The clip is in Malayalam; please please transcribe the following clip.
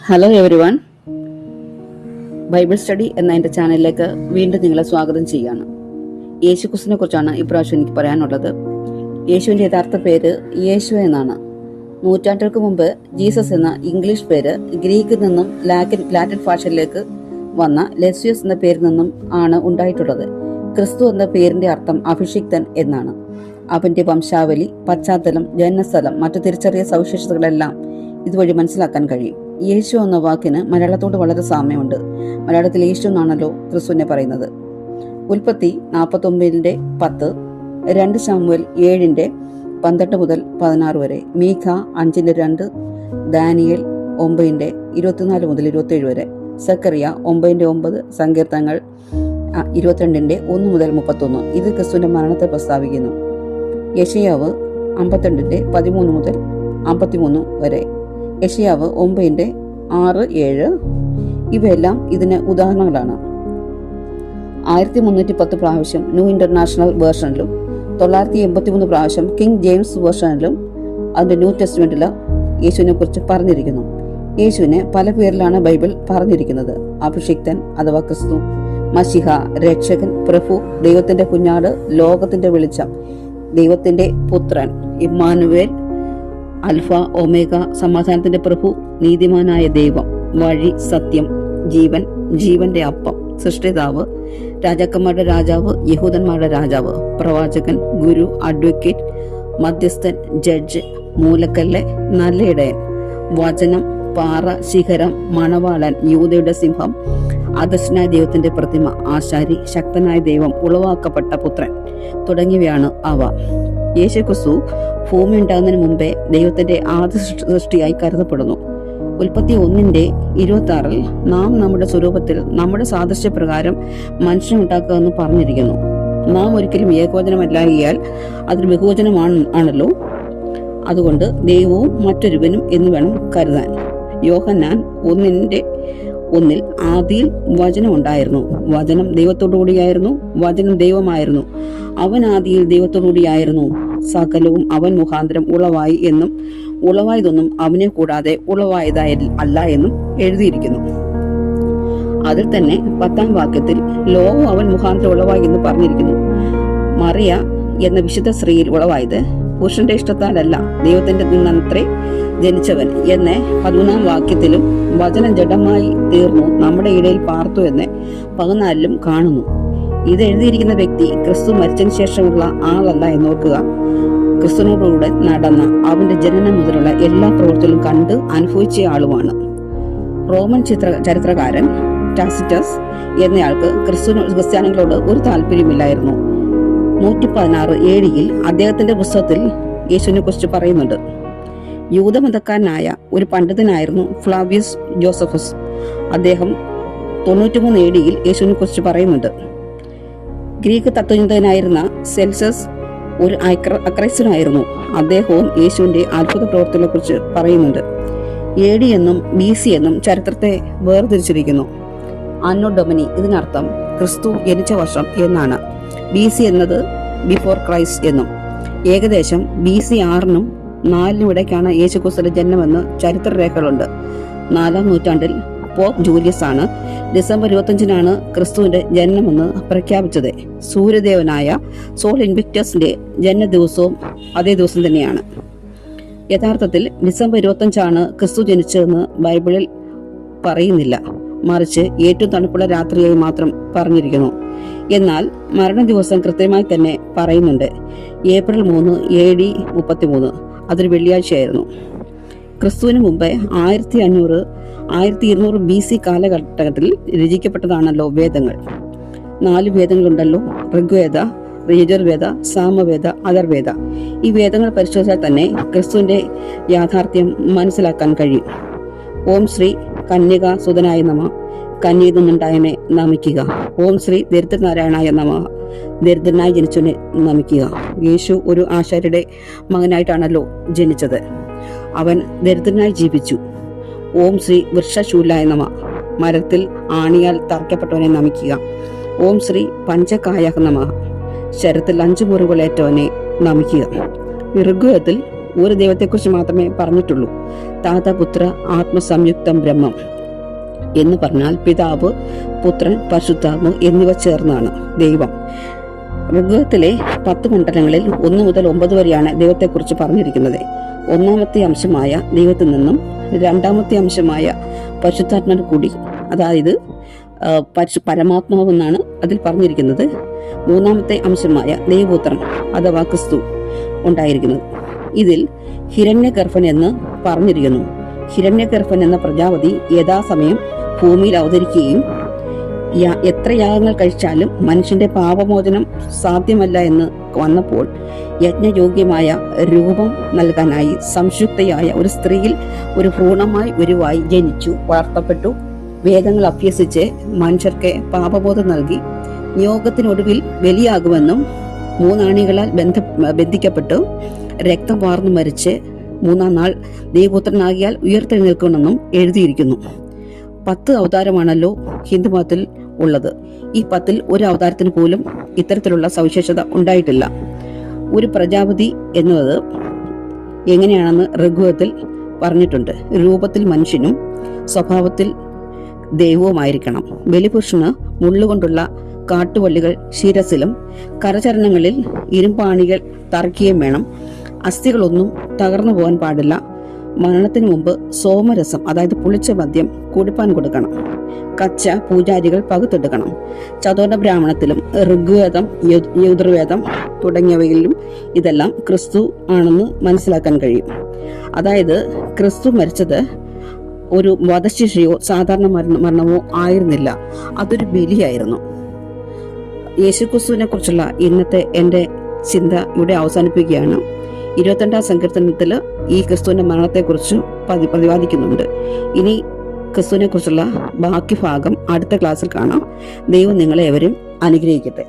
Hello every one, Bible study എന്ന എൻ്റെ ചാനലിലേക്ക് വീണ്ടും നിങ്ങളെ സ്വാഗതം ചെയ്യുകയാണ്. യേശുക്രിസ്തുവിനെ കുറിച്ചാണ് ഇപ്രാവശ്യം എനിക്ക് പറയാനുള്ളത്. യേശുവിൻ്റെ യഥാർത്ഥ പേര് യേശു എന്നാണ്. നൂറ്റാണ്ടുകൾക്ക് മുമ്പ് ജീസസ് എന്ന ഇംഗ്ലീഷ് പേര് ഗ്രീക്കിൽ നിന്നും ലാറ്റിൻ ഭാഷയിലേക്ക് വന്ന ലെസ്യൂസ് എന്ന പേരിൽ നിന്നും ആണ് ഉണ്ടായിട്ടുള്ളത്. ക്രിസ്തു എന്ന പേരിന്റെ അർത്ഥം അഭിഷിക്തൻ എന്നാണ്. അവന്റെ വംശാവലി, പശ്ചാത്തലം, ജന്മസ്ഥലം, മറ്റു തിരിച്ചറിയ സവിശേഷതകളെല്ലാം ഇതുവഴി മനസ്സിലാക്കാൻ കഴിയും. യേശു എന്ന വാക്കിന് മലയാളത്തോട് വളരെ സാമ്യമുണ്ട്. മലയാളത്തിൽ യേശു എന്നാണല്ലോ ക്രിസ്തുവിനെ പറയുന്നത്. ഉൽപ്പത്തി 49:10, 2 ശമൂവേൽ 7:12 മുതൽ 16 വരെ, മീഖ 5:2, ദാനിയേൽ 9:24 മുതൽ 27 വരെ, സക്കറിയ 9:9, സങ്കീർത്തനങ്ങൾ 22:1 മുതൽ 31. ഇത് ക്രിസ്തുവിന്റെ മരണത്തെ പ്രസ്താവിക്കുന്നു. യെശയ്യാവ് 52:13 മുതൽ 53 വരെ, യെശയ്യാവ് 9:6-7. ഇവയെല്ലാം ഇതിന് ഉദാഹരണങ്ങളാണ്. 1310 പ്രാവശ്യം ന്യൂ ഇന്റർനാഷണൽ വേർഷനിലും 983 പ്രാവശ്യം കിങ് ജെയിംസ് വേർഷനിലും അതിന്റെ ന്യൂ ടെസ്റ്റ്മെന്റിൽ യേശുവിനെ കുറിച്ച് പറഞ്ഞിരിക്കുന്നു. യേശുവിനെ പല പേരിലാണ് ബൈബിൾ പറഞ്ഞിരിക്കുന്നത്. അഭിഷിക്തൻ അഥവാ ക്രിസ്തു, മശിഹ, രക്ഷകൻ, പ്രഭു, ദൈവത്തിന്റെ കുഞ്ഞാട്, ലോകത്തിന്റെ വെളിച്ചം, ദൈവത്തിന്റെ പുത്രൻ, ഇമ്മാനുവേൽ, അൽഫ ഒമേഗ, സമാധാനത്തിന്റെ പ്രഭു, നീതിമാനായ ദൈവം, വഴി, സത്യം, ജീവൻ, ജീവന്റെ അപ്പം, സൃഷ്ടിതാവ്, രാജാക്കന്മാരുടെ രാജാവ്, യഹൂദന്മാരുടെ രാജാവ്, പ്രവാചകൻ, ഗുരു, അഡ്വക്കേറ്റ്, മധ്യസ്ഥൻ, ജഡ്ജ്, മൂലക്കല്ല്, നല്ലയിടയൻ, വചനം, പാറ, ശിഖരം, മണവാളൻ, യൂദയുടെ സിംഹം, അദർശനായ ദൈവത്തിന്റെ പ്രതിമ, ആശാരി, ശക്തനായ ദൈവം, ഉളവാക്കപ്പെട്ട പുത്രൻ തുടങ്ങിയവയാണ് അവ. യേശുക്രിസ്തു ഭൂമി ഉണ്ടാകുന്നതിന് മുമ്പേ ദൈവത്തിന്റെ ആദ്യ സൃഷ്ടിയായി കരുതപ്പെടുന്നു. ഉൽപ്പത്തി 1:26 നാം നമ്മുടെ സ്വരൂപത്തിൽ നമ്മുടെ സാദൃശ്യപ്രകാരം മനുഷ്യനെ ഉണ്ടാക്കുക എന്ന് പറഞ്ഞിരിക്കുന്നു. നാം ഒരിക്കലും ഏകവചനമല്ലാകിയാൽ അതൊരു ബഹുവചനമാണല്ലോ. അതുകൊണ്ട് ദൈവവും മറ്റൊരുവനും എന്ന് വേണം കരുതാൻ. യോഹന്നാൻ 1:1 ആദിയിൽ വചനം ഉണ്ടായിരുന്നു, വചനം ദൈവത്തോടുകൂടിയായിരുന്നു, വചനം ദൈവമായിരുന്നു, അവൻ ആദിയിൽ ദൈവത്തോടുകൂടിയായിരുന്നു, സകലവും അവൻ മുഖാന്തരം ഉളവായി എന്നും ഉളവായതൊന്നും അവനെ കൂടാതെ ഉളവായതായി അല്ല എന്നും എഴുതിയിരിക്കുന്നു. അതിൽ തന്നെ 10-ാം വാക്യത്തിൽ ലോകം അവൻ മുഖാന്തരം ഉളവായി എന്ന് പറഞ്ഞിരിക്കുന്നു. മറിയ എന്ന വിശുദ്ധ സ്ത്രീയിൽ ഉളവായത് പുരുഷന്റെ ഇഷ്ടത്താലല്ല, ദൈവത്തിന്റെ നിന്നത്രേ ജനിച്ചവൻ എന്ന് 13-ാം വാക്യത്തിലും വചനം ജഡമായി തീർന്നു നമ്മുടെ ഇടയിൽ പാർത്തു എന്ന് 14-ലും കാണുന്നു. ഇത് എഴുതിയിരിക്കുന്ന വ്യക്തി ക്രിസ്തു മരിച്ചതിന് ശേഷമുള്ള ആളല്ല എന്നോർക്കുക. ക്രിസ്തുവിനോടുകൂടെ നടന്ന അവന്റെ ജനനം മുതലുള്ള എല്ലാ പ്രവൃത്തികളും കണ്ട് അനുഭവിച്ച ആളുമാണ്. റോമൻ ചരിത്രകാരൻ ടാസിറ്റസ് എന്നയാൾക്ക് ക്രിസ്ത്യാനികളോട് ഒരു താല്പര്യമില്ലായിരുന്നു. 116 AD അദ്ദേഹത്തിന്റെ പുസ്തകത്തിൽ യേശുവിനെ കുറിച്ച് പറയുന്നുണ്ട്. യൂതമതക്കാരനായ ഒരു പണ്ഡിതനായിരുന്നു ഫ്ലാവിയസ് ജോസഫസ്. അദ്ദേഹം 93 AD യേശുവിനെ കുറിച്ച് പറയുന്നുണ്ട്. ഗ്രീക്ക് തത്വചിന്തകനായിരുന്ന സെൽസസ് ഒരു അക്രൈസ്തനായിരുന്നു. അദ്ദേഹവും യേശുവിന്റെ അത്ഭുത പ്രവർത്തനങ്ങളെ കുറിച്ച് പറയുന്നുണ്ട്. AD എന്നും BC എന്നും ചരിത്രത്തെ വേർതിരിച്ചിരിക്കുന്നു. അന്നോ ഡൊമിനി ഇതിനർത്ഥം ക്രിസ്തു ജനിച്ച വർഷം എന്നാണ്. BC എന്നത് ബിഫോർ ക്രൈസ്റ്റ് എന്നും. ഏകദേശം BC 6-നും 4-നും ഇടയ്ക്കാണ് യേശുക്രിസ്തുവിന്റെ ജന്മമെന്ന് ചരിത്രരേഖകളുണ്ട്. 4-ാം നൂറ്റാണ്ടിൽ പോപ്പ് ജൂലിയസ് ആണ് ഡിസംബർ 25-നാണ് ക്രിസ്തുവിന്റെ ജന്മമെന്ന് പ്രഖ്യാപിച്ചത്. സൂര്യദേവനായ സോൾ ഇൻവിക്ടസിന്റെ ജന്മദിവസവും അതേ ദിവസം തന്നെയാണ്. യഥാർത്ഥത്തിൽ ഡിസംബർ 25-ആണ് ക്രിസ്തു ജനിച്ചതെന്ന് ബൈബിളിൽ പറയുന്നില്ല, മറിച്ച് ഏറ്റവും തണുപ്പുള്ള രാത്രിയായി മാത്രം പറഞ്ഞിരിക്കുന്നു. എന്നാൽ മരണ ദിവസം കൃത്യമായി തന്നെ പറയുന്നുണ്ട്. ഏപ്രിൽ 3 AD 33, അതൊരു വെള്ളിയാഴ്ചയായിരുന്നു. ക്രിസ്തുവിന് മുമ്പ് 1500-1200 BC കാലഘട്ടത്തിൽ രചിക്കപ്പെട്ടതാണല്ലോ വേദങ്ങൾ. 4 വേദങ്ങളുണ്ടല്ലോ: ഋഗ്വേദ, യജുർവേദ, സാമവേദ, അഥർവേദ. ഈ വേദങ്ങൾ പരിശോധിച്ചാൽ തന്നെ ക്രിസ്തുവിന്റെ യാഥാർത്ഥ്യം മനസ്സിലാക്കാൻ കഴിയും. ഓം ശ്രീ കന്യക സുതനായ നമ, കന്യയിൽ നിന്നുണ്ടായവനെ നമിക്കുക. ഓം ശ്രീ ദരിദ്രനാരായണായ നമ, ദരിദ്രനായി ജനിച്ചവനെ നമിക്കുക. യേശു ഒരു ആശാരിയുടെ മകനായിട്ടാണല്ലോ ജനിച്ചത്. അവൻ ദരിദ്രനായി ജീവിച്ചു. ഓം ശ്രീ വൃക്ഷശൂലായ നമ, മരത്തിൽ ആണിയാൽ തറയ്ക്കപ്പെട്ടവനെ നമിക്കുക. ഓം ശ്രീ പഞ്ചകായ നമ, ശരത്തിൽ 5 മുറിവുകളേറ്റവനെ നമിക്കുക. ഋഗ്വേദത്തിൽ ഒരു ദൈവത്തെക്കുറിച്ച് മാത്രമേ പറഞ്ഞിട്ടുള്ളൂ. താതപുത്ര ആത്മസംയുക്തം ബ്രഹ്മം എന്ന് പറഞ്ഞാൽ പിതാവ്, പുത്രൻ, പരിശുദ്ധാത്മ എന്നിവ ചേർന്നാണ് ദൈവം. ഋഗ്വേദത്തിലെ 10 മണ്ഡലങ്ങളിൽ 1 മുതൽ 9 വരെയാണ് ദൈവത്തെക്കുറിച്ച് പറഞ്ഞിരിക്കുന്നത്. ഒന്നാമത്തെ അംശമായ ദൈവത്തിൽ നിന്നും രണ്ടാമത്തെ അംശമായ പരിശുദ്ധാത്മാവിൽ കൂടി, അതായത് പരമാത്മാവ് എന്നാണ് അതിൽ പറഞ്ഞിരിക്കുന്നത്. മൂന്നാമത്തെ അംശമായ ദൈവപുത്രൻ അഥവാ ക്രിസ്തു ഉണ്ടായിരിക്കുന്നത്. ഇതിൽ ഹിരണ്യഗർഭൻ എന്ന് പറഞ്ഞിരിക്കുന്നു. ഹിരണ്യഗർഭൻ എന്ന പ്രജാപതി യഥാസമയം ഭൂമിയിൽ അവതരിക്കുകയും എത്ര യാഗങ്ങൾ കഴിച്ചാലും മനുഷ്യന്റെ പാപമോചനം സാധ്യമല്ല എന്ന് വന്നപ്പോൾ യജ്ഞയോഗ്യമായ രൂപം നൽകാനായി സംശുദ്ധയായ ഒരു സ്ത്രീയിൽ ഒരു ഭ്രൂണമായി ഉരുവായി ജനിച്ചു, വളർത്തപ്പെട്ടു. വേദങ്ങൾ അഭ്യസിച്ച് മനുഷ്യർക്ക് പാപബോധം നൽകി നിയോഗത്തിനൊടുവിൽ ബലിയാകുമെന്നും 3 ആണികളാൽ ബന്ധിക്കപ്പെട്ടു രക്തം വാർന്നു മരിച്ച് 3-ാം നാൾ ദൈവപുത്രനാകിയാൽ ഉയർത്തെഴുന്നേൽക്കുമെന്നും എഴുതിയിരിക്കുന്നു. 10 അവതാരമാണല്ലോ ഹിന്ദുമതത്തിൽ ഉള്ളത്. ഈ 10-ൽ ഒരു അവതാരത്തിന് പോലും ഇത്തരത്തിലുള്ള സവിശേഷത ഉണ്ടായിട്ടില്ല. ഒരു പ്രജാപതി എന്നത് എങ്ങനെയാണെന്ന് ഋഗ്വേദത്തിൽ പറഞ്ഞിട്ടുണ്ട്. രൂപത്തിൽ മനുഷ്യനും സ്വഭാവത്തിൽ ദൈവവുമായിരിക്കണം. ബലിപുരുഷന് മുള്ളുകൊണ്ടുള്ള കാട്ടുവള്ളികൾ ശിരസിലും കരചരണങ്ങളിൽ ഇരുമ്പാണികൾ തറയ്ക്കുകയും വേണം. അസ്ഥികളൊന്നും തകർന്നു പോകാൻ പാടില്ല. മരണത്തിന് മുമ്പ് സോമരസം, അതായത് പുളിച്ച മദ്യം കുടിപ്പാൻ കൊടുക്കണം. കച്ച പൂജാരികൾ പകുത്തെടുക്കണം. ചതുർണ ബ്രാഹ്മണത്തിലും ഋഗ്വേദം, യജുർവേദം തുടങ്ങിയവയിലും ഇതെല്ലാം ക്രിസ്തു ആണെന്ന് മനസ്സിലാക്കാൻ കഴിയും. അതായത് ക്രിസ്തു മരിച്ചത് ഒരു വധശിക്ഷയോ സാധാരണ മരണമോ ആയിരുന്നില്ല, അതൊരു ബലിയായിരുന്നു. യേശുക്രിസ്തുവിനെ കുറിച്ചുള്ള ഇന്നത്തെ എൻ്റെ ചിന്ത ഇവിടെ അവസാനിപ്പിക്കുകയാണ്. 22-ാം സങ്കീർത്തനത്തിൽ ഈ ക്രിസ്തുവിന്റെ മരണത്തെക്കുറിച്ച് പ്രതിപാദിക്കുന്നുണ്ട്. ഇനി ക്രിസ്തുവിനെ കുറിച്ചുള്ള ബാക്കി ഭാഗം അടുത്ത ക്ലാസ്സിൽ കാണാം. ദൈവം നിങ്ങളെ ഏവരും അനുഗ്രഹിക്കട്ടെ.